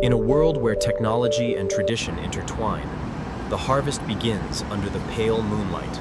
In a world where technology and tradition intertwine, the harvest begins under the pale moonlight.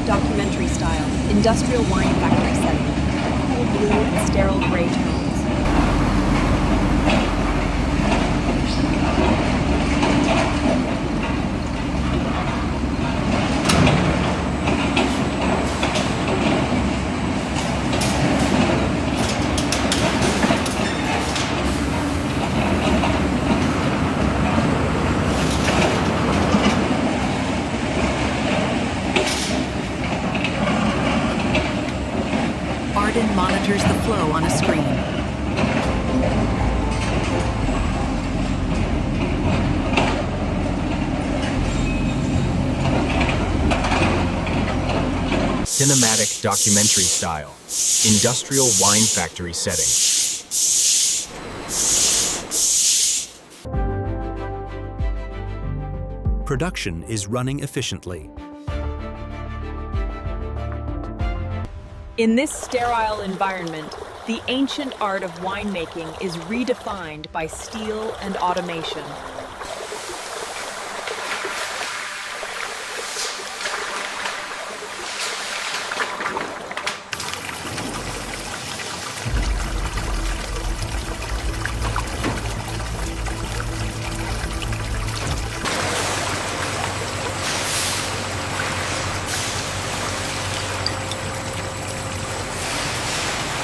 Documentary style, industrial wine factory setting, cool blue and sterile gray tones. Monitors the flow on a screen. Cinematic documentary style, industrial wine factory setting. Production is running efficiently. In this sterile environment, the ancient art of winemaking is redefined by steel and automation.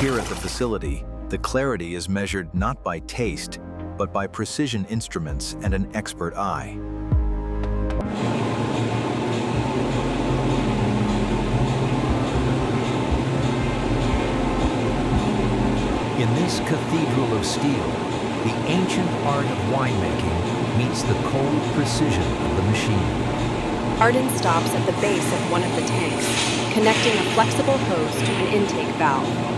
Here at the facility, the clarity is measured not by taste, but by precision instruments and an expert eye. In this cathedral of steel, the ancient art of winemaking meets the cold precision of the machine. Arden stops at the base of one of the tanks, connecting a flexible hose to an intake valve.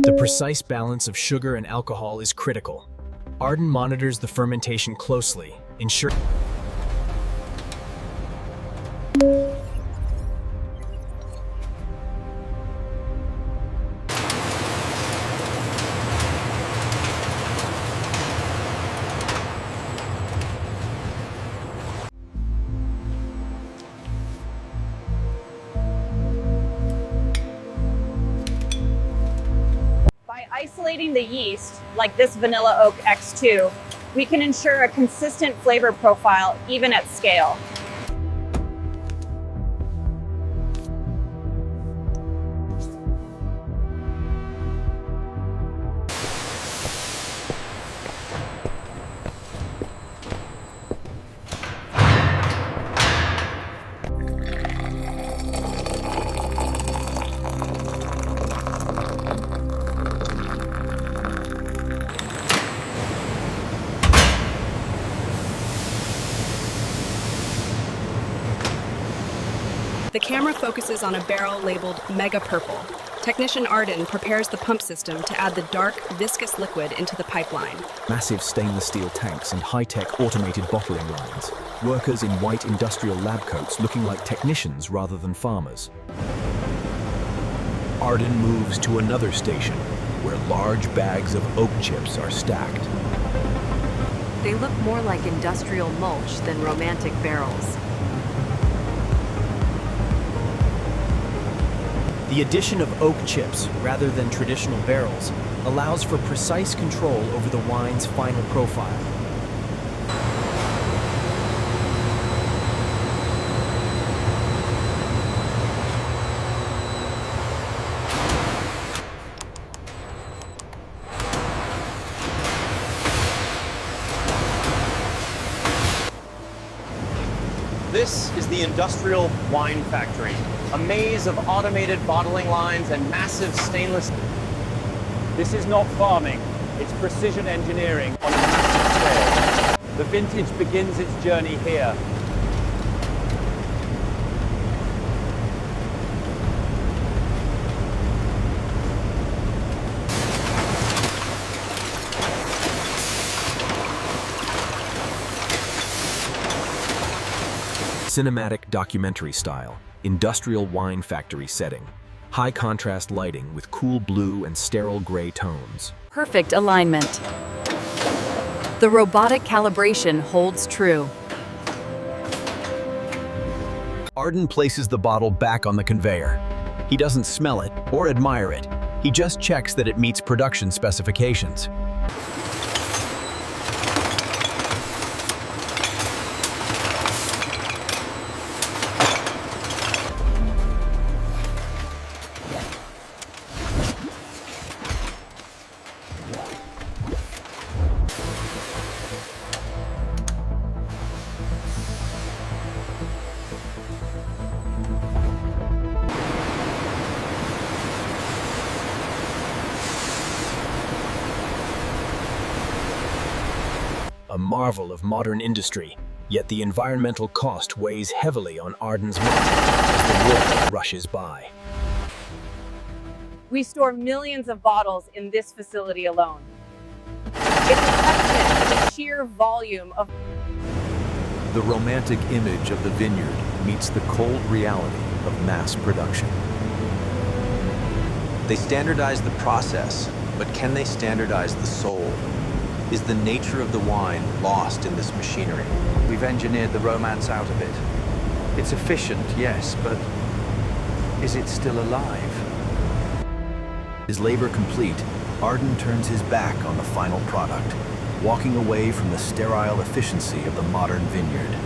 The precise balance of sugar and alcohol is critical. Arden monitors the fermentation closely, ensuring isolating the yeast, like this Vanilla Oak X2, we can ensure a consistent flavor profile even at scale. The camera focuses on a barrel labeled Mega Purple. Technician Arden prepares the pump system to add the dark, viscous liquid into the pipeline. Massive stainless steel tanks and high-tech automated bottling lines. Workers in white industrial lab coats looking like technicians rather than farmers. Arden moves to another station, where large bags of oak chips are stacked. They look more like industrial mulch than romantic barrels. The addition of oak chips, rather than traditional barrels, allows for precise control over the wine's final profile. This is the industrial wine factory, a maze of automated bottling lines and massive stainless. This is not farming, it's precision engineering on a massive scale. The vintage begins its journey here. Cinematic documentary style, industrial wine factory setting. High contrast lighting with cool blue and sterile gray tones. Perfect alignment. The robotic calibration holds true. Arden places the bottle back on the conveyor. He doesn't smell it or admire it. He just checks that it meets production specifications. A marvel of modern industry, yet the environmental cost weighs heavily on Arden's mind as the world rushes by. We store millions of bottles in this facility alone. It's a testament to the sheer volume of. The romantic image of the vineyard meets the cold reality of mass production. They standardize the process, but can they standardize the soul? Is the nature of the wine lost in this machinery? We've engineered the romance out of it. It's efficient, yes, but is it still alive? His labor complete, Arden turns his back on the final product, walking away from the sterile efficiency of the modern vineyard.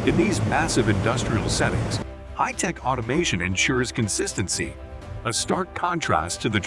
In these massive industrial settings, high-tech automation ensures consistency, a stark contrast to the